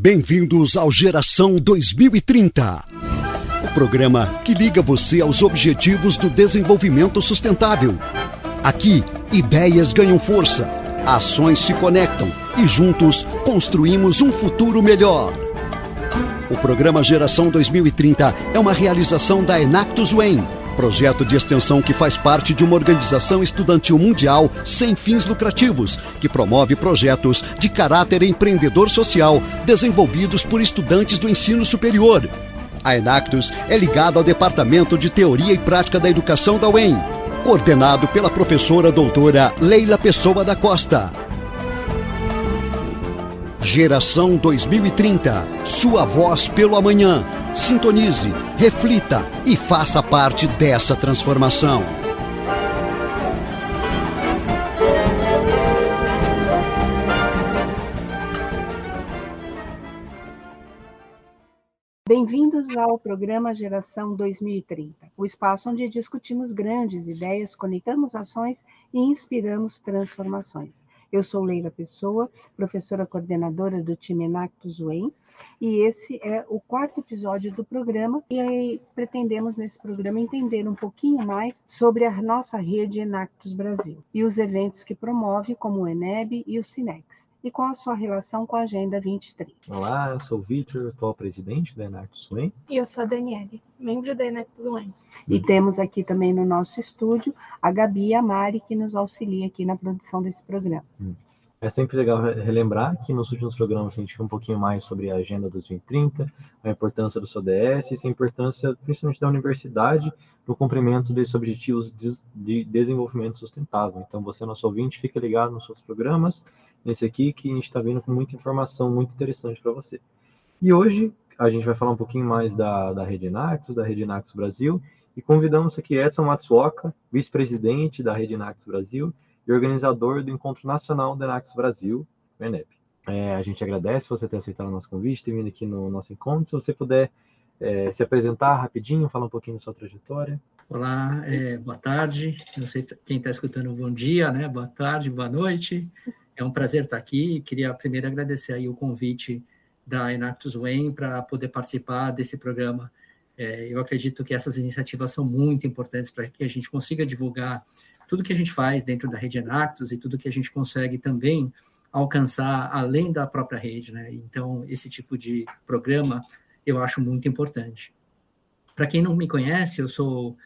Bem-vindos ao Geração 2030, o programa que liga você aos objetivos do desenvolvimento sustentável. Aqui, ideias ganham força, ações se conectam e juntos construímos um futuro melhor. O programa Geração 2030 é uma realização da Enactus UEM, projeto de extensão que faz parte de uma organização estudantil mundial sem fins lucrativos, que promove projetos de caráter empreendedor social desenvolvidos por estudantes do ensino superior. A Enactus é ligada ao Departamento de Teoria e Prática da Educação da UEM, coordenado pela professora doutora Leila Pessoa da Costa. Geração 2030, sua voz pelo amanhã. Sintonize, reflita e faça parte dessa transformação. Bem-vindos ao programa Geração 2030, o espaço onde discutimos grandes ideias, conectamos ações e inspiramos transformações. Eu sou Leila Pessoa, professora coordenadora do time Enactus UEM, e esse é o 4º episódio do programa, e aí pretendemos nesse programa entender um pouquinho mais sobre a nossa rede Enactus Brasil e os eventos que promove, como o ENEB e o Sinex, e com a sua relação com a Agenda 2030. Olá, eu sou o Victor, atual presidente da Enactus UEM. E eu sou a Daniele, membro da Enactus UEM. E temos aqui também no nosso estúdio a Gabi e a Mari, que nos auxilia aqui na produção desse programa. É sempre legal relembrar que nos últimos programas a gente viu um pouquinho mais sobre a Agenda 2030, a importância do ODS e a importância principalmente da universidade no cumprimento desses objetivos de desenvolvimento sustentável. Então você, nosso ouvinte, fica ligado nos outros programas, nesse aqui que a gente está vindo com muita informação muito interessante para você. E hoje a gente vai falar um pouquinho mais da Rede Enactus, da Rede Enactus Brasil, e convidamos aqui Edson Matsuoka, vice-presidente da Rede Enactus Brasil e organizador do Encontro Nacional da Enactus Brasil, o ENEB. A gente agradece você ter aceitado o nosso convite, ter vindo aqui no nosso encontro. Se você puder se apresentar rapidinho, falar um pouquinho da sua trajetória. Olá, boa tarde. Não sei quem está escutando, bom dia, né? Boa tarde, boa noite. É um prazer estar aqui. Queria primeiro agradecer aí o convite da Enactus UEM para poder participar desse programa. Eu acredito que essas iniciativas são muito importantes para que a gente consiga divulgar tudo que a gente faz dentro da rede Enactus e tudo que a gente consegue também alcançar além da própria rede, né? Então, esse tipo de programa eu acho muito importante. Para quem não me conhece, eu sou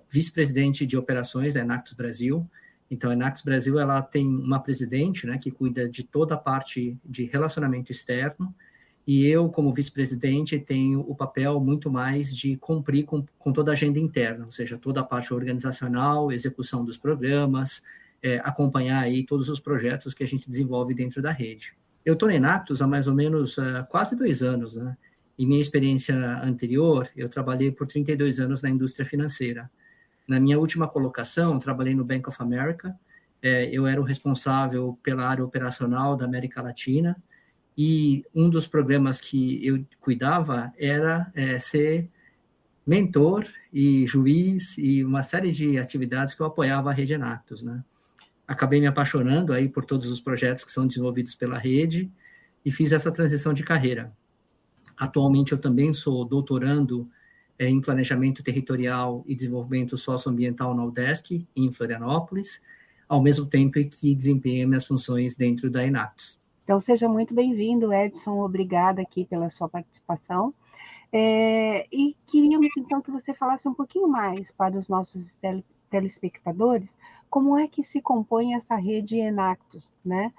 vice-presidente de operações da Enactus Brasil. Então, a Enactus Brasil ela tem uma presidente, né, que cuida de toda a parte de relacionamento externo, e eu, como vice-presidente, tenho o papel muito mais de cumprir com toda a agenda interna, ou seja, toda a parte organizacional, execução dos programas, acompanhar aí todos os projetos que a gente desenvolve dentro da rede. Eu estou na Enactus há mais ou menos quase 2 anos, né? Em minha experiência anterior, eu trabalhei por 32 anos na indústria financeira. Na minha última colocação, trabalhei no Bank of America, eu era o responsável pela área operacional da América Latina, e um dos programas que eu cuidava era ser mentor e juiz e uma série de atividades que eu apoiava a rede Enactus, né? Acabei me apaixonando aí por todos os projetos que são desenvolvidos pela rede e fiz essa transição de carreira. Atualmente eu também sou doutorando em Planejamento Territorial e Desenvolvimento Socioambiental na UDESC, em Florianópolis, ao mesmo tempo que desempenho minhas funções dentro da Enactus. Então, seja muito bem-vindo, Edson, obrigada aqui pela sua participação. E queríamos, então, que você falasse um pouquinho mais para os nossos telespectadores como é que se compõe essa rede Enactus, né?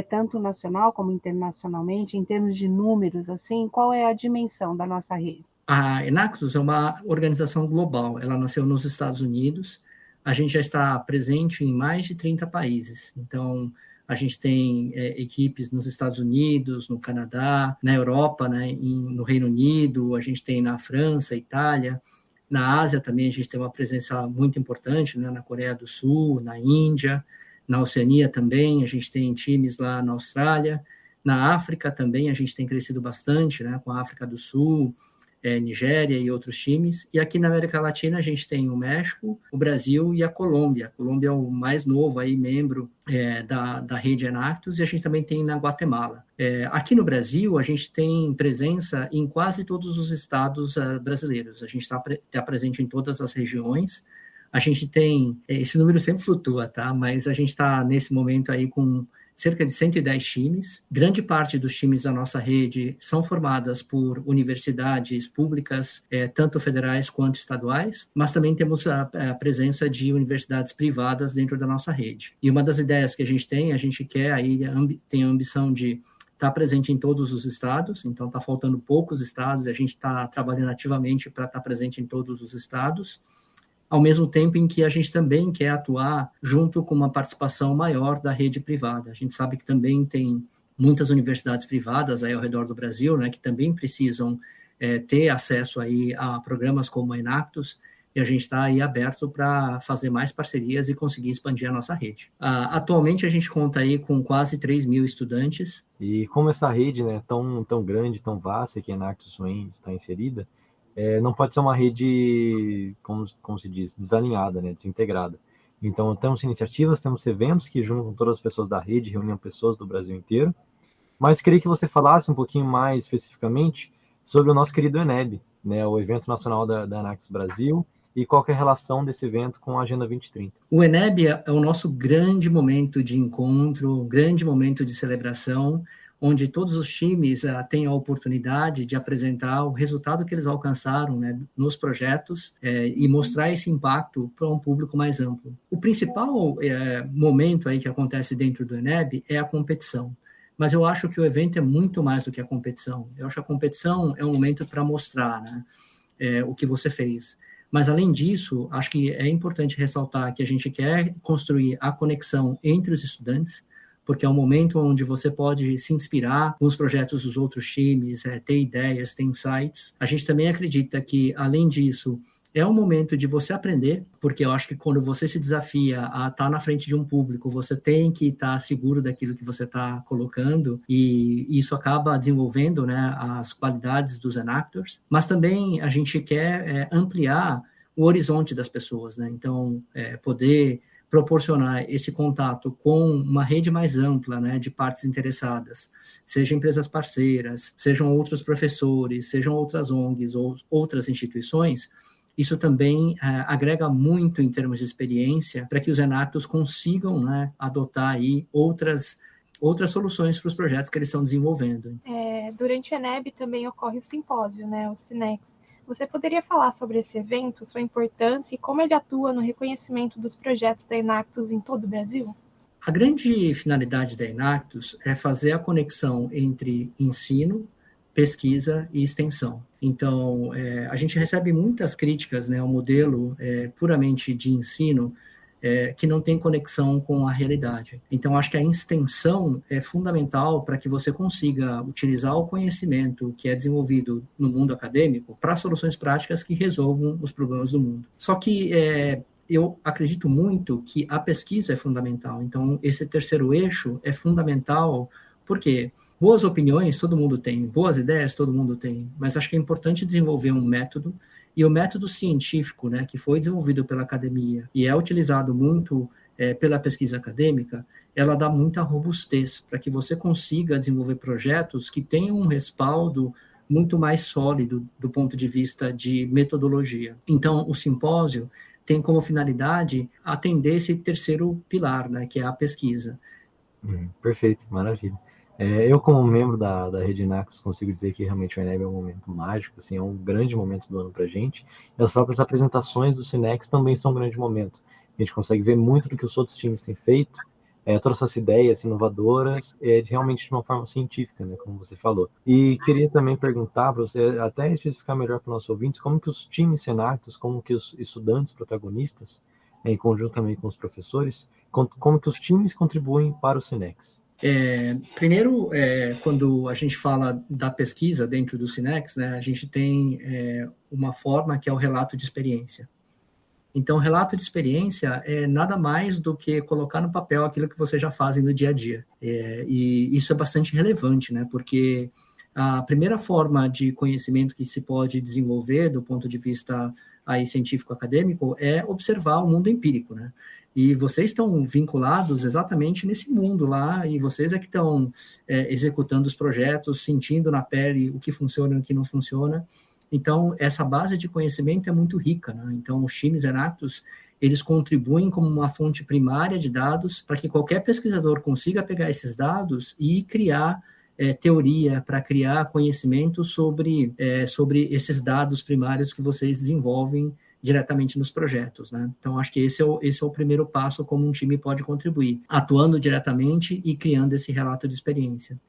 Tanto nacional como internacionalmente, em termos de números, assim, qual é a dimensão da nossa rede? A Enactus é uma organização global, ela nasceu nos Estados Unidos, a gente já está presente em mais de 30 países, então a gente tem equipes nos Estados Unidos, no Canadá, na Europa, né, no Reino Unido, a gente tem na França, Itália, na Ásia também a gente tem uma presença muito importante, né, na Coreia do Sul, na Índia, na Oceania também, a gente tem times lá na Austrália, na África também a gente tem crescido bastante, né, com a África do Sul, Nigéria e outros times. E aqui na América Latina a gente tem o México, o Brasil e a Colômbia. A Colômbia é o mais novo aí, membro da rede Enactus, e a gente também tem na Guatemala. Aqui no Brasil, a gente tem presença em quase todos os estados brasileiros. A gente está presente em todas as regiões. A gente tem, esse número sempre flutua, tá? Mas a gente está nesse momento aí com cerca de 110 times. Grande parte dos times da nossa rede são formadas por universidades públicas, tanto federais quanto estaduais, mas também temos a presença de universidades privadas dentro da nossa rede. E uma das ideias que a gente quer aí, tem a ambição de estar presente em todos os estados, então está faltando poucos estados, e a gente está trabalhando ativamente para estar presente em todos os estados, ao mesmo tempo em que a gente também quer atuar junto com uma participação maior da rede privada. A gente sabe que também tem muitas universidades privadas aí ao redor do Brasil, né, que também precisam ter acesso aí a programas como a Enactus, e a gente está aí aberto para fazer mais parcerias e conseguir expandir a nossa rede. Atualmente a gente conta aí com quase 3.000 estudantes. E como essa rede, né, tão grande, tão vasta que a Enactus UEM está inserida, não pode ser uma rede, como se diz, desalinhada, né, desintegrada. Então, temos iniciativas, temos eventos que juntam todas as pessoas da rede, reúnem pessoas do Brasil inteiro. Mas queria que você falasse um pouquinho mais especificamente sobre o nosso querido ENEB, né, o evento nacional da Enactus Brasil, e qual que é a relação desse evento com a Agenda 2030. O ENEB é o nosso grande momento de encontro, grande momento de celebração, onde todos os times têm a oportunidade de apresentar o resultado que eles alcançaram, né, nos projetos e mostrar esse impacto para um público mais amplo. O principal momento aí que acontece dentro do ENEB é a competição, mas eu acho que o evento é muito mais do que a competição. Eu acho que a competição é um momento para mostrar, né, o que você fez. Mas, além disso, acho que é importante ressaltar que a gente quer construir a conexão entre os estudantes, porque é um momento onde você pode se inspirar com os projetos dos outros times, ter ideias, ter insights. A gente também acredita que, além disso, é um momento de você aprender, porque eu acho que quando você se desafia a estar na frente de um público, você tem que estar seguro daquilo que você está colocando, e isso acaba desenvolvendo, né, as qualidades dos Enactors, mas também a gente quer ampliar o horizonte das pessoas, né? Então, poder proporcionar esse contato com uma rede mais ampla, né, de partes interessadas, sejam empresas parceiras, sejam outros professores, sejam outras ONGs ou outras instituições. Isso também agrega muito em termos de experiência para que os Enactus consigam, né, adotar aí outras soluções para os projetos que eles estão desenvolvendo. Durante o ENEB também ocorre o simpósio, né, o SINEX. Você poderia falar sobre esse evento, sua importância e como ele atua no reconhecimento dos projetos da Enactus em todo o Brasil? A grande finalidade da Enactus é fazer a conexão entre ensino, pesquisa e extensão. Então, a gente recebe muitas críticas, né, ao modelo puramente de ensino, que não tem conexão com a realidade. Então, acho que a extensão é fundamental para que você consiga utilizar o conhecimento que é desenvolvido no mundo acadêmico para soluções práticas que resolvam os problemas do mundo. Só que eu acredito muito que a pesquisa é fundamental. Então, esse terceiro eixo é fundamental, porque boas opiniões todo mundo tem, boas ideias todo mundo tem, mas acho que é importante desenvolver um método. E o método científico, né, que foi desenvolvido pela academia e é utilizado muito pela pesquisa acadêmica, ela dá muita robustez para que você consiga desenvolver projetos que tenham um respaldo muito mais sólido do ponto de vista de metodologia. Então, o simpósio tem como finalidade atender esse terceiro pilar, né, que é a pesquisa. Perfeito, maravilha. Eu, como membro da Rede Enactus, consigo dizer que realmente o ENEB é um momento mágico, assim, é um grande momento do ano para a gente. E as próprias apresentações do SINEX também são um grande momento. A gente consegue ver muito do que os outros times têm feito, todas essas ideias inovadoras, realmente de uma forma científica, né, como você falou. E queria também perguntar para você, até especificar melhor para os nossos ouvintes, como que os times Enactus, como que os estudantes protagonistas, em conjunto também com os professores, como que os times contribuem para o SINEX. Primeiro, quando a gente fala da pesquisa dentro do SINEX, né, a gente tem uma forma que é o relato de experiência. Então, o relato de experiência é nada mais do que colocar no papel aquilo que você já faz no dia a dia. E isso é bastante relevante, né, porque a primeira forma de conhecimento que se pode desenvolver do ponto de vista aí científico-acadêmico é observar o mundo empírico, né? E vocês estão vinculados exatamente nesse mundo lá, e vocês é que estão executando os projetos, sentindo na pele o que funciona e o que não funciona. Então, essa base de conhecimento é muito rica, né? Então, os times Enactus, eles contribuem como uma fonte primária de dados para que qualquer pesquisador consiga pegar esses dados e criar teoria, para criar conhecimento sobre esses dados primários que vocês desenvolvem diretamente nos projetos, né? Então, acho que esse é o primeiro passo como um time pode contribuir, atuando diretamente e criando esse relato de experiência.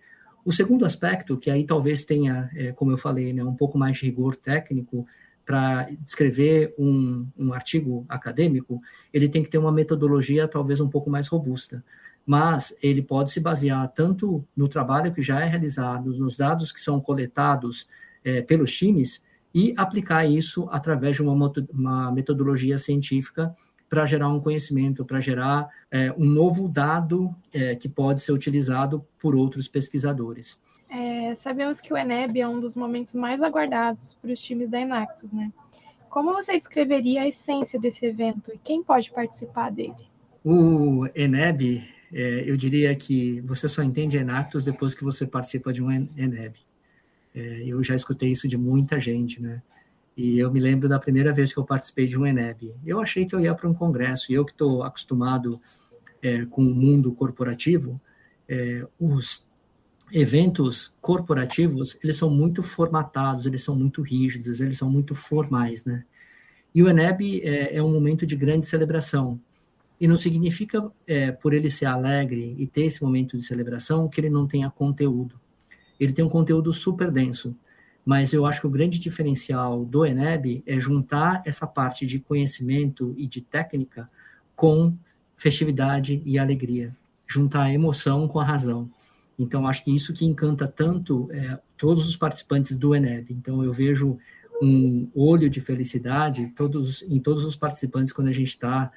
O segundo aspecto, que aí talvez tenha, como eu falei, né, um pouco mais de rigor técnico para descrever um artigo acadêmico, ele tem que ter uma metodologia talvez um pouco mais robusta, mas ele pode se basear tanto no trabalho que já é realizado, nos dados que são coletados pelos times, e aplicar isso através de uma metodologia científica para gerar um conhecimento, para gerar um novo dado que pode ser utilizado por outros pesquisadores. Sabemos que o ENEB é um dos momentos mais aguardados para os times da Enactus, né? Como você descreveria a essência desse evento e quem pode participar dele? O ENEB, eu diria que você só entende Enactus depois que você participa de um ENEB. Eu já escutei isso de muita gente, né? E eu me lembro da primeira vez que eu participei de um ENEB. Eu achei que eu ia para um congresso, e eu que estou acostumado com o mundo corporativo, os eventos corporativos, eles são muito formatados, eles são muito rígidos, eles são muito formais, né? E o ENEB é um momento de grande celebração. E não significa, por ele ser alegre e ter esse momento de celebração, que ele não tenha conteúdo. Ele tem um conteúdo super denso, mas eu acho que o grande diferencial do ENEB é juntar essa parte de conhecimento e de técnica com festividade e alegria, juntar a emoção com a razão. Então, acho que isso que encanta tanto todos os participantes do ENEB. Então, eu vejo um olho de felicidade em todos os participantes quando a gente está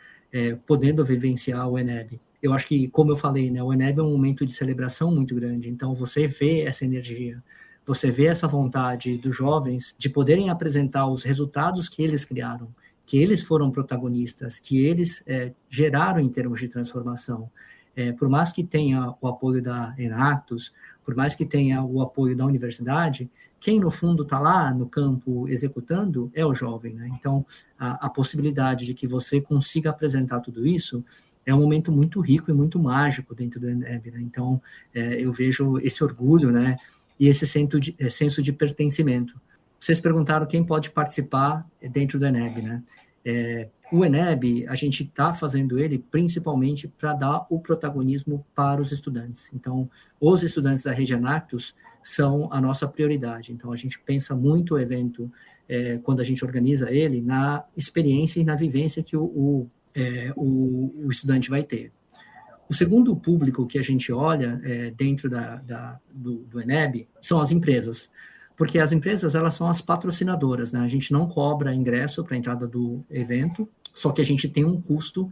podendo vivenciar o ENEB. Eu acho que, como eu falei, né, o ENEB é um momento de celebração muito grande, então você vê essa energia, você vê essa vontade dos jovens de poderem apresentar os resultados que eles criaram, que eles foram protagonistas, que eles geraram em termos de transformação. Por mais que tenha o apoio da Enactus, por mais que tenha o apoio da universidade, quem no fundo está lá no campo executando é o jovem, né? Então, a possibilidade de que você consiga apresentar tudo isso é um momento muito rico e muito mágico dentro do ENEB, né? Então, eu vejo esse orgulho, né, e esse senso de pertencimento. Vocês perguntaram quem pode participar dentro do ENEB, né? O ENEB, a gente está fazendo ele principalmente para dar o protagonismo para os estudantes. Então, os estudantes da rede Enactus são a nossa prioridade. Então, a gente pensa muito o evento, quando a gente organiza ele, na experiência e na vivência que o estudante vai ter. O segundo público que a gente olha dentro do ENEB são as empresas, porque as empresas elas são as patrocinadoras, né? A gente não cobra ingresso para a entrada do evento, só que a gente tem um custo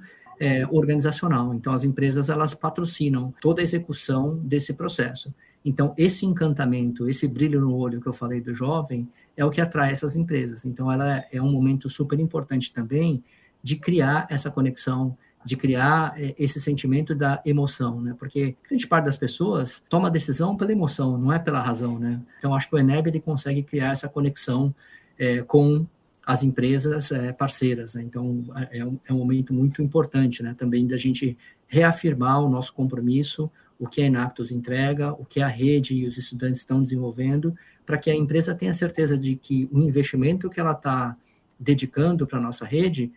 organizacional. Então, as empresas elas patrocinam toda a execução desse processo. Então, esse encantamento, esse brilho no olho que eu falei do jovem, é o que atrai essas empresas. Então, ela é um momento super importante também de criar essa conexão, de criar esse sentimento da emoção, né? Porque grande parte das pessoas toma a decisão pela emoção, não é pela razão, né? Então, acho que o ENEB ele consegue criar essa conexão com as empresas parceiras, né? Então, é um momento muito importante, né? Também da gente reafirmar o nosso compromisso, o que a Enactus entrega, o que a rede e os estudantes estão desenvolvendo, para que a empresa tenha certeza de que o investimento que ela está dedicando para a nossa rede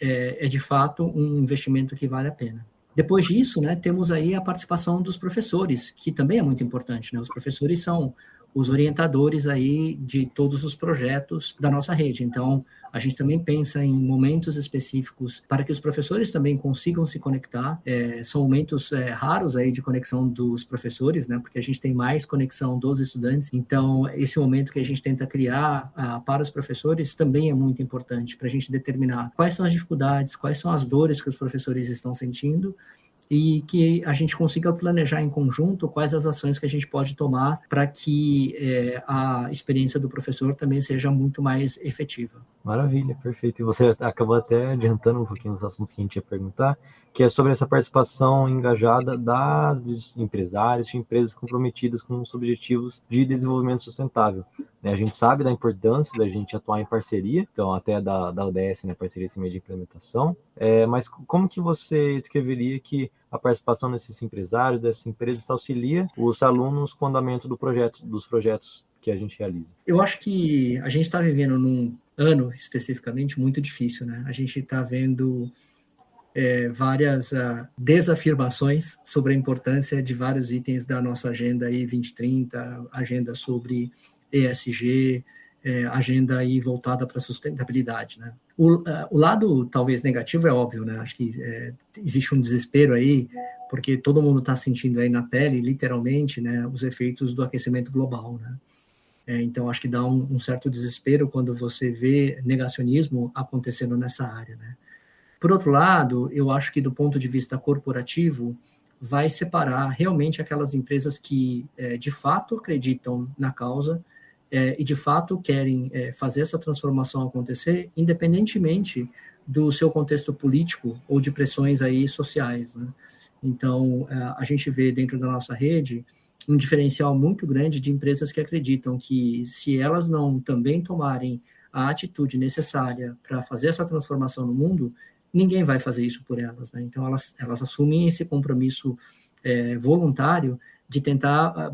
é de fato um investimento que vale a pena. Depois disso, né, temos aí a participação dos professores, que também é muito importante, né? Os professores são os orientadores aí de todos os projetos da nossa rede. Então, a gente também pensa em momentos específicos para que os professores também consigam se conectar. São momentos raros aí de conexão dos professores, né? Porque a gente tem mais conexão dos estudantes. Então, esse momento que a gente tenta criar para os professores também é muito importante para a gente determinar quais são as dificuldades, quais são as dores que os professores estão sentindo e que a gente consiga planejar em conjunto quais as ações que a gente pode tomar para que a experiência do professor também seja muito mais efetiva. Maravilha, perfeito. E você acabou até adiantando um pouquinho os assuntos que a gente ia perguntar, que é sobre essa participação engajada dos empresários, de empresas comprometidas com os objetivos de desenvolvimento sustentável. A gente sabe da importância da gente atuar em parceria, então até da ODS, né, parceria sem meio de implementação, mas como que você escreveria que a participação desses empresários, dessas empresas, auxilia os alunos com o andamento dos projetos que a gente realiza? Eu acho que a gente está vivendo num ano, especificamente, muito difícil, né? A gente está vendo várias desafirmações sobre a importância de vários itens da nossa agenda aí 2030, agenda sobre ESG, agenda aí voltada para a sustentabilidade, né? O lado talvez negativo é óbvio, né? Acho que existe um desespero aí, porque todo mundo está sentindo aí na pele, literalmente, né, os efeitos do aquecimento global, né? Então, acho que dá um certo desespero quando você vê negacionismo acontecendo nessa área, né? Por outro lado, eu acho que do ponto de vista corporativo, vai separar realmente aquelas empresas que de fato acreditam na causa e de fato querem fazer essa transformação acontecer, independentemente do seu contexto político ou de pressões aí sociais, né? Então, a gente vê dentro da nossa rede um diferencial muito grande de empresas que acreditam que se elas não também tomarem a atitude necessária para fazer essa transformação no mundo, ninguém vai fazer isso por elas, né? Então, elas assumem esse compromisso voluntário de tentar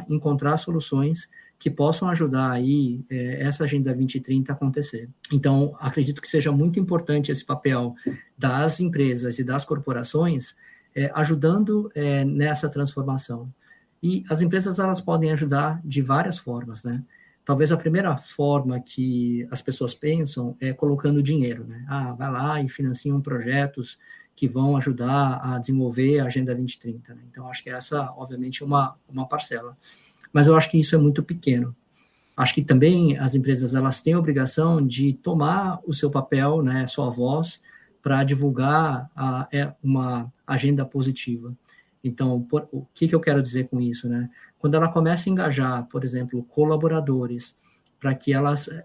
encontrar soluções que possam ajudar aí essa Agenda 2030 a acontecer. Então, acredito que seja muito importante esse papel das empresas e das corporações ajudando nessa transformação. E as empresas, elas podem ajudar de várias formas, né? Talvez a primeira forma que as pessoas pensam é colocando dinheiro, né? Vai lá e financiam projetos que vão ajudar a desenvolver a Agenda 2030, né? Então, acho que essa, obviamente, é uma parcela. Mas eu acho que isso é muito pequeno. Acho que também as empresas, elas têm a obrigação de tomar o seu papel, né, sua voz, para divulgar uma agenda positiva. Então, o que eu quero dizer com isso, né? Quando ela começa a engajar, por exemplo, colaboradores, para que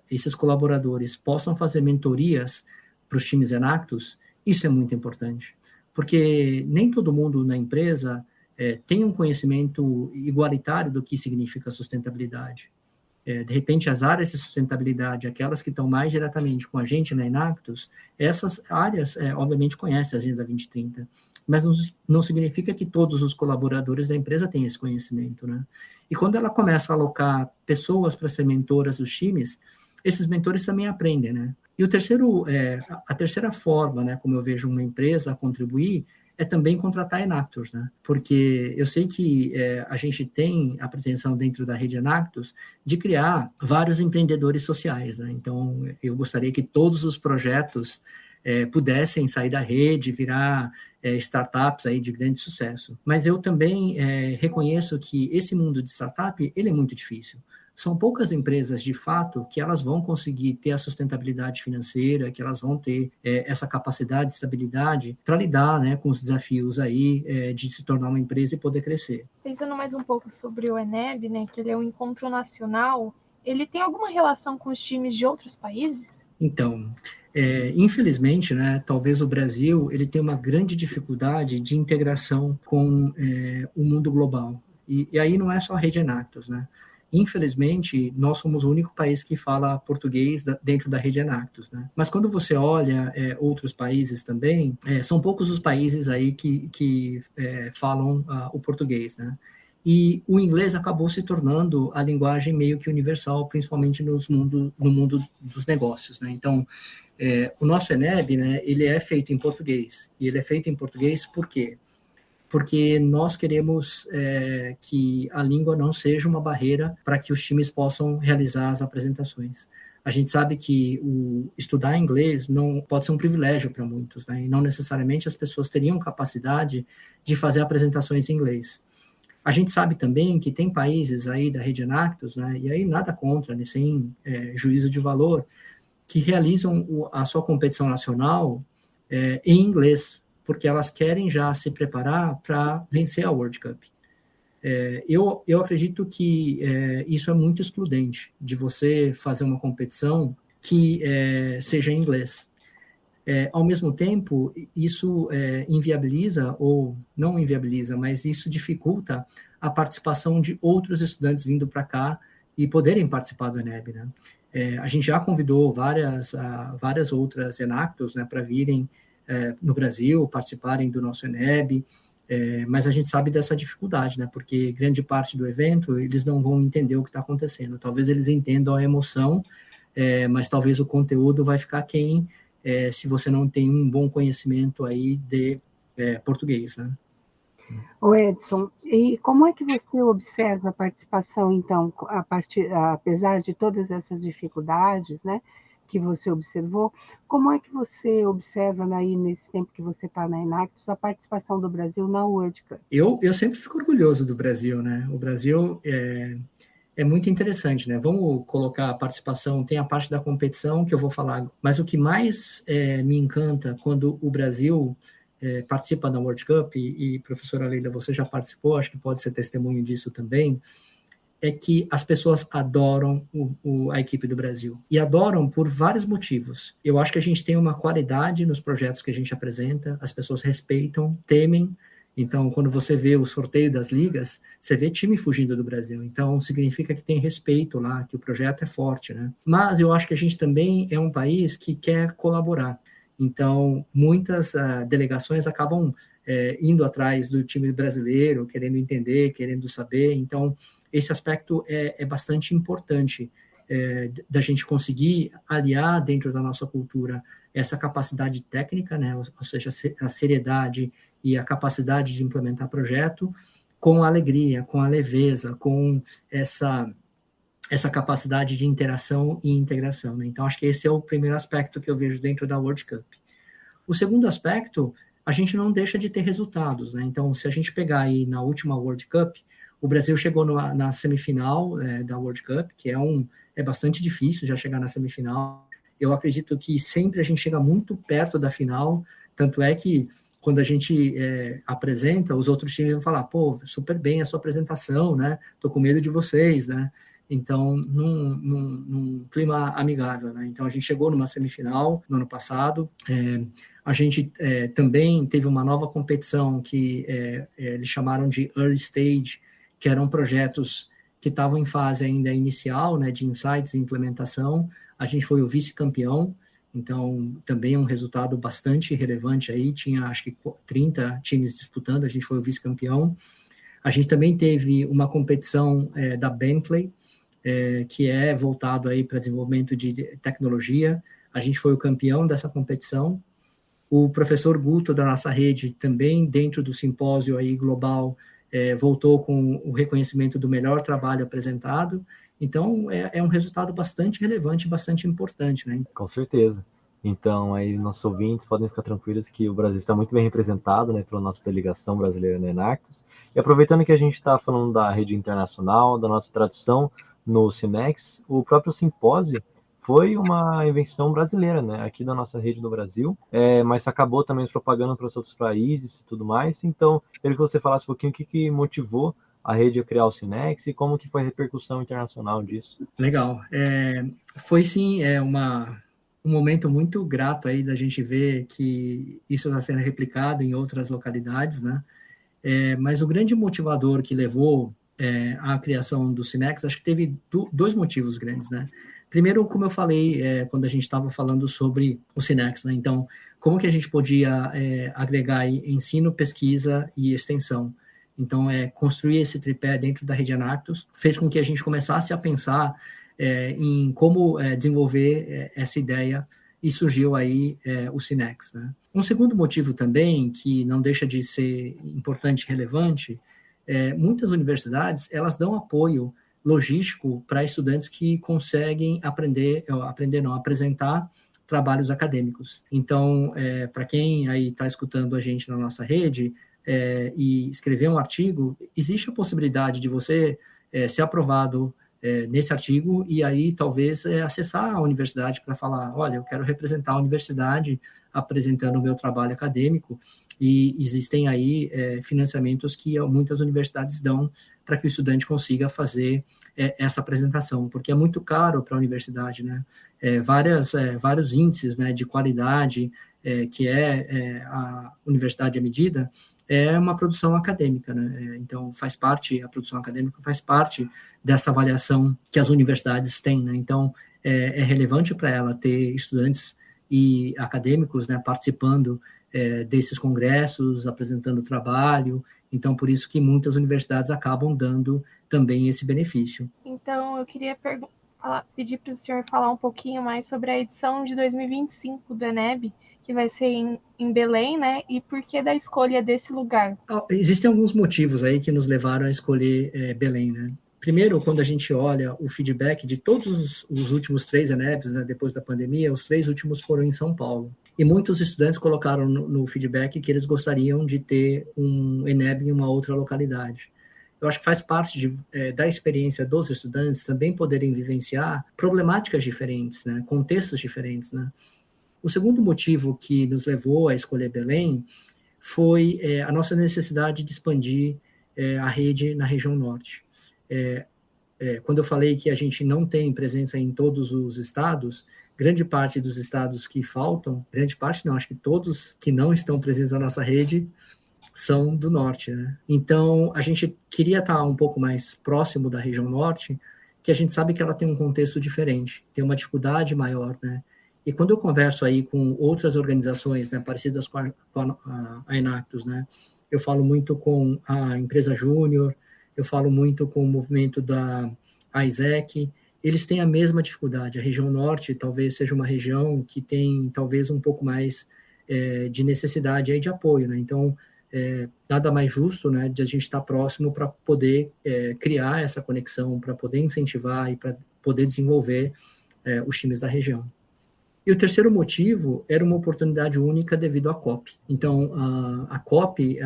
esses colaboradores possam fazer mentorias para os times Enactus, isso é muito importante, porque nem todo mundo na empresa tem um conhecimento igualitário do que significa sustentabilidade. De repente, as áreas de sustentabilidade, aquelas que estão mais diretamente com a gente na Enactus, essas áreas, obviamente, conhecem a Agenda 2030, mas não significa que todos os colaboradores da empresa têm esse conhecimento, né? E quando ela começa a alocar pessoas para ser mentoras dos times, esses mentores também aprendem, né? E a terceira forma, né, como eu vejo uma empresa a contribuir, é também contratar Enactus, né? Porque eu sei que a gente tem a pretensão dentro da rede Enactus de criar vários empreendedores sociais, né? Então, eu gostaria que todos os projetos pudessem sair da rede, virar startups aí de grande sucesso. Mas eu também reconheço que esse mundo de startup, ele é muito difícil. São poucas empresas, de fato, que elas vão conseguir ter a sustentabilidade financeira, que elas vão ter essa capacidade, estabilidade para lidar, né, com os desafios aí de se tornar uma empresa e poder crescer. Pensando mais um pouco sobre o ENEB, né, que ele é um encontro nacional, ele tem alguma relação com os times de outros países? Então, infelizmente, né, talvez o Brasil ele tenha uma grande dificuldade de integração com o mundo global. E aí não é só a rede Enactus, né? Infelizmente, nós somos o único país que fala português dentro da rede Enactus, né? Mas quando você olha outros países também, são poucos os países aí que falam o português, né? E o inglês acabou se tornando a linguagem meio que universal, principalmente no mundo dos negócios, né? Então, o nosso ENEB, né, ele é feito em português. E ele é feito em português por quê? Porque nós queremos que a língua não seja uma barreira para que os times possam realizar as apresentações. A gente sabe que estudar inglês não pode ser um privilégio para muitos, né? E não necessariamente as pessoas teriam capacidade de fazer apresentações em inglês. A gente sabe também que tem países aí da rede Enactus, né, e aí nada contra, né, sem juízo de valor, que realizam a sua competição nacional em inglês, porque elas querem já se preparar para vencer a World Cup. Eu acredito que isso é muito excludente, de você fazer uma competição que seja em inglês. Ao mesmo tempo, isso inviabiliza, ou não inviabiliza, mas isso dificulta a participação de outros estudantes vindo para cá e poderem participar do ENEB, né? A gente já convidou várias outras ENACTUS, né, para virem no Brasil, participarem do nosso ENEB, mas a gente sabe dessa dificuldade, né, porque grande parte do evento eles não vão entender o que está acontecendo. Talvez eles entendam a emoção, mas talvez o conteúdo vai ficar aquém se você não tem um bom conhecimento aí de português, né? Ô Edson, e como é que você observa a participação, então, apesar de todas essas dificuldades, né, que você observou, como é que você observa aí, nesse tempo que você está na Enactus, a participação do Brasil na World Cup? Eu sempre fico orgulhoso do Brasil, né? O Brasil é muito interessante, né? Vamos colocar a participação, tem a parte da competição que eu vou falar, mas o que mais me encanta quando o Brasil participa da World Cup, e professora Leila, você já participou, acho que pode ser testemunho disso também, é que as pessoas adoram a equipe do Brasil. E adoram por vários motivos. Eu acho que a gente tem uma qualidade nos projetos que a gente apresenta, as pessoas respeitam, temem. Então, quando você vê o sorteio das ligas, você vê time fugindo do Brasil. Então, significa que tem respeito lá, que o projeto é forte, né? Mas eu acho que a gente também é um país que quer colaborar. Então, muitas delegações acabam indo atrás do time brasileiro, querendo entender, querendo saber. Então, esse aspecto é bastante importante da gente conseguir aliar dentro da nossa cultura essa capacidade técnica, né, ou seja, a seriedade e a capacidade de implementar projeto com a alegria, com a leveza, com essa capacidade de interação e integração, né? Então, acho que esse é o primeiro aspecto que eu vejo dentro da World Cup. O segundo aspecto, a gente não deixa de ter resultados, né? Então, se a gente pegar aí na última World Cup, o Brasil chegou na semifinal da World Cup, que é bastante difícil já chegar na semifinal. Eu acredito que sempre a gente chega muito perto da final, tanto é que quando a gente apresenta, os outros times vão falar, pô, super bem a sua apresentação, né? Tô com medo de vocês, né? Então, num clima amigável, né? Então, a gente chegou numa semifinal no ano passado. A gente também teve uma nova competição que eles chamaram de Early Stage, que eram projetos que estavam em fase ainda inicial, né, de insights e implementação. A gente foi o vice-campeão, então também um resultado bastante relevante aí, tinha acho que 30 times disputando, a gente foi o vice-campeão. A gente também teve uma competição da Bentley, que é voltado aí para desenvolvimento de tecnologia. A gente foi o campeão dessa competição. O professor Guto, da nossa rede, também dentro do simpósio aí global, voltou com o reconhecimento do melhor trabalho apresentado. Então, é um resultado bastante relevante, bastante importante, né? Com certeza. Então, aí nossos ouvintes podem ficar tranquilos que o Brasil está muito bem representado, né, pela nossa delegação brasileira na Enactus. E aproveitando que a gente está falando da rede internacional, da nossa tradição no Sinex, o próprio simpósio foi uma invenção brasileira, né, aqui da nossa rede do Brasil, mas acabou também propagando para os outros países e tudo mais. Então, queria que você falasse um pouquinho o que motivou a rede a criar o Sinex e como que foi a repercussão internacional disso. Legal. Foi sim um momento muito grato aí da gente ver que isso está sendo replicado em outras localidades, né? Mas o grande motivador que levou à criação do Sinex, acho que teve dois motivos grandes, né? Primeiro, como eu falei quando a gente estava falando sobre o Sinex, né? Então, como que a gente podia agregar aí ensino, pesquisa e extensão? Então, construir esse tripé dentro da rede Enactus fez com que a gente começasse a pensar em como desenvolver essa ideia, e surgiu aí o Sinex, né? Um segundo motivo também, que não deixa de ser importante e relevante, muitas universidades, elas dão apoio logístico para estudantes que conseguem apresentar trabalhos acadêmicos. Então, para quem aí está escutando a gente na nossa rede e escrever um artigo, existe a possibilidade de você ser aprovado nesse artigo e aí talvez acessar a universidade para falar, olha, eu quero representar a universidade apresentando o meu trabalho acadêmico, e existem aí financiamentos que muitas universidades dão para que o estudante consiga fazer essa apresentação, porque é muito caro para a universidade, né? Vários índices, né, de qualidade que a universidade à medida, é uma produção acadêmica, né? Então, a produção acadêmica faz parte dessa avaliação que as universidades têm, né? Então, é relevante para ela ter estudantes e acadêmicos, né, participando desses congressos, apresentando trabalho. Então, por isso que muitas universidades acabam dando também esse benefício. Então, eu queria pedir para o senhor falar um pouquinho mais sobre a edição de 2025 do ENEB, que vai ser em Belém, né? E por que da escolha desse lugar? Existem alguns motivos aí que nos levaram a escolher Belém, né? Primeiro, quando a gente olha o feedback de todos os últimos 3 ENEBs, né, depois da pandemia, os 3 últimos foram em São Paulo. E muitos estudantes colocaram no feedback que eles gostariam de ter um ENEB em uma outra localidade. Eu acho que faz parte da experiência dos estudantes também poderem vivenciar problemáticas diferentes, né, contextos diferentes, né. O segundo motivo que nos levou a escolher Belém foi a nossa necessidade de expandir a rede na região norte. Quando eu falei que a gente não tem presença em todos os estados, grande parte dos estados que faltam, grande parte não, acho que todos que não estão presentes na nossa rede são do norte, né? Então, a gente queria estar um pouco mais próximo da região norte, que a gente sabe que ela tem um contexto diferente, tem uma dificuldade maior, né? E quando eu converso aí com outras organizações, né, parecidas com a Enactus, né, eu falo muito com a Empresa Júnior, eu falo muito com o movimento da AISEC, eles têm a mesma dificuldade. A região norte talvez seja uma região que tem talvez um pouco mais de necessidade aí de apoio, né? Então, nada mais justo, né, de a gente estar próximo para poder criar essa conexão, para poder incentivar e para poder desenvolver os times da região. E o terceiro motivo era uma oportunidade única devido à COP. Então, a COP,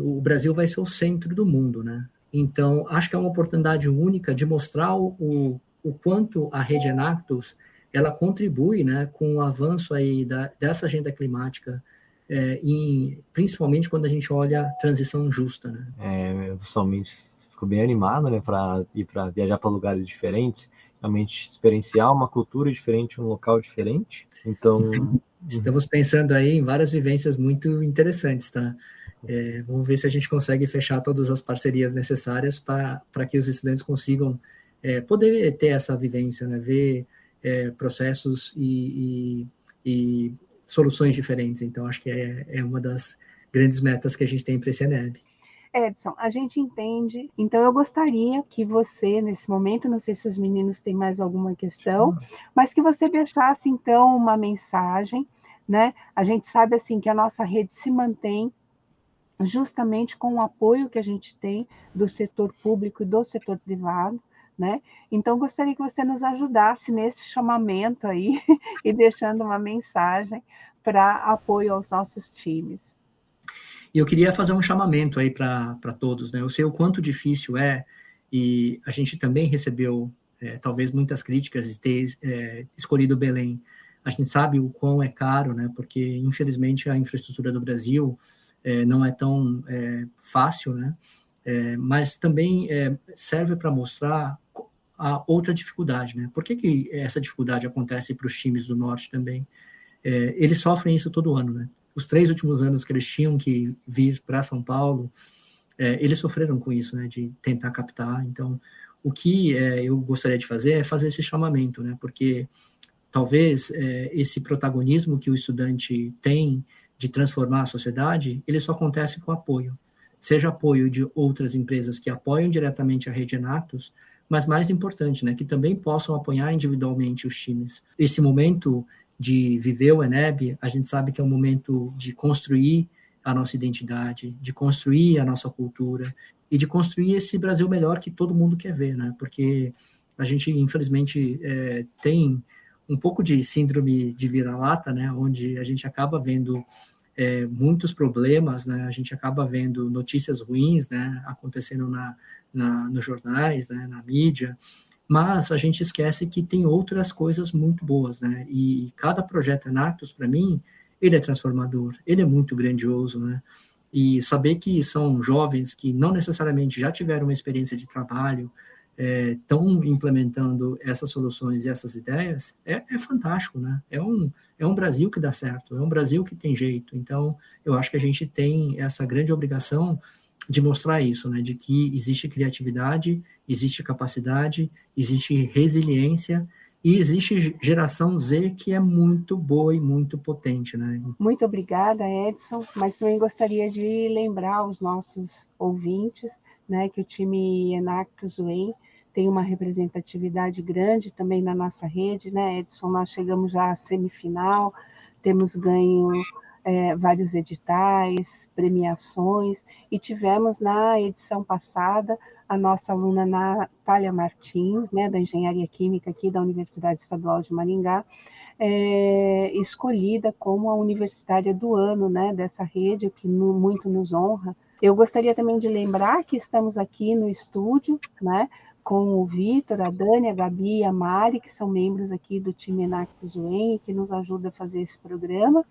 o Brasil vai ser o centro do mundo, né? Então, acho que é uma oportunidade única de mostrar o quanto a Rede Enactus, ela contribui, né, com o avanço aí dessa agenda climática, principalmente quando a gente olha a transição justa, né? Eu pessoalmente fico bem animado, né, para viajar para lugares diferentes, realmente experienciar uma cultura diferente, um local diferente. Então, estamos pensando aí em várias vivências muito interessantes, tá? Vamos ver se a gente consegue fechar todas as parcerias necessárias para que os estudantes consigam poder ter essa vivência, né? Ver processos e soluções diferentes. Então, acho que é uma das grandes metas que a gente tem para esse ENEB. Edson, a gente entende. Então, eu gostaria que você, nesse momento, não sei se os meninos têm mais alguma questão, mas que você deixasse, então, uma mensagem, né? A gente sabe, assim, que a nossa rede se mantém justamente com o apoio que a gente tem do setor público e do setor privado, né? Então, gostaria que você nos ajudasse nesse chamamento aí e deixando uma mensagem para apoio aos nossos times. E eu queria fazer um chamamento aí para todos, né? Eu sei o quanto difícil e a gente também recebeu, talvez, muitas críticas de ter escolhido Belém. A gente sabe o quão é caro, né? Porque, infelizmente, a infraestrutura do Brasil não é tão fácil, né? Mas também serve para mostrar a outra dificuldade, né? Por que essa dificuldade acontece para os times do Norte também? Eles sofrem isso todo ano, né? Os 3 últimos anos que eles tinham que vir para São Paulo, eles sofreram com isso, né, de tentar captar. Então, o que eu gostaria de fazer é fazer esse chamamento, né, porque talvez esse protagonismo que o estudante tem de transformar a sociedade, ele só acontece com apoio. Seja apoio de outras empresas que apoiam diretamente a Rede Enactus, mas mais importante, né, que também possam apoiar individualmente os times. Esse momento de viver o ENEB, a gente sabe que é um momento de construir a nossa identidade, de construir a nossa cultura e de construir esse Brasil melhor que todo mundo quer ver, né? Porque a gente, infelizmente, tem um pouco de síndrome de vira-lata, né? Onde a gente acaba vendo muitos problemas, né? A gente acaba vendo notícias ruins, né? Acontecendo nos jornais, né? Na mídia, mas a gente esquece que tem outras coisas muito boas, né? E cada projeto Enactus, para mim, ele é transformador, ele é muito grandioso, né? E saber que são jovens que não necessariamente já tiveram uma experiência de trabalho, estão implementando essas soluções e essas ideias, é fantástico, né? É um Brasil que dá certo, é um Brasil que tem jeito. Então, eu acho que a gente tem essa grande obrigação de mostrar isso, né? De que existe criatividade, existe capacidade, existe resiliência e existe geração Z que é muito boa e muito potente, né? Muito obrigada, Edson, mas também gostaria de lembrar aos nossos ouvintes, né, que o time Enactus UEM tem uma representatividade grande também na nossa rede, né, Edson? Nós chegamos já à semifinal, temos ganho vários editais, premiações, e tivemos na edição passada a nossa aluna Natália Martins, né, da Engenharia Química aqui da Universidade Estadual de Maringá, escolhida como a universitária do ano, né, dessa rede, o que muito nos honra. Eu gostaria também de lembrar que estamos aqui no estúdio, né, com o Vitor, a Dani, a Gabi e a Mari, que são membros aqui do time Enactus UEM, que nos ajuda a fazer esse programa.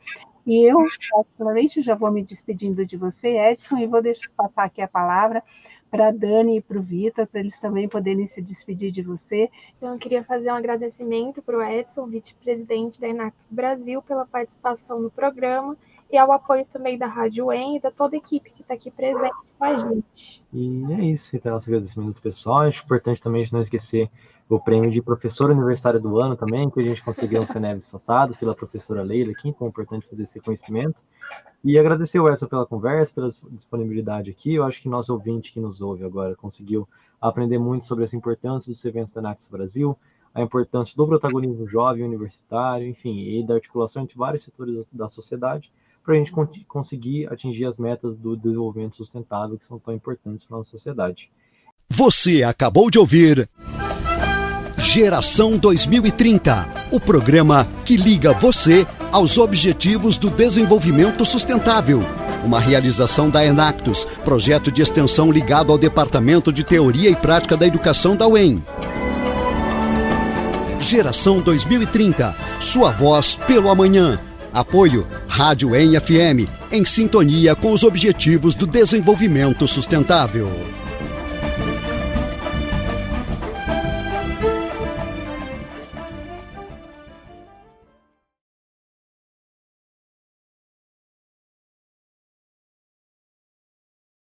E eu, particularmente, já vou me despedindo de você, Edson, e vou passar aqui a palavra para a Dani e para o Vitor, para eles também poderem se despedir de você. Então, eu queria fazer um agradecimento para o Edson, vice-presidente da Enactus Brasil, pela participação no programa, e ao apoio também da Rádio UEM e da toda a equipe que está aqui presente com a gente. E é isso, então, nosso agradecimento pessoal. Acho importante também a gente não esquecer o prêmio de professor universitário do ano também, que a gente conseguiu no CENEVES passado, pela professora Leila aqui, então é importante fazer esse reconhecimento. E agradecer o Edson pela conversa, pela disponibilidade aqui. Eu acho que nosso ouvinte que nos ouve agora conseguiu aprender muito sobre essa importância dos eventos da Enactus Brasil, a importância do protagonismo jovem universitário, enfim, e da articulação entre vários setores da sociedade, para a gente conseguir atingir as metas do desenvolvimento sustentável que são tão importantes para a nossa sociedade. Você acabou de ouvir Geração 2030, o programa que liga você aos Objetivos do Desenvolvimento Sustentável. Uma realização da Enactus, projeto de extensão ligado ao Departamento de Teoria e Prática da Educação da UEM. Geração 2030, sua voz pelo amanhã. Apoio Rádio UEM FM, em sintonia com os Objetivos do Desenvolvimento Sustentável.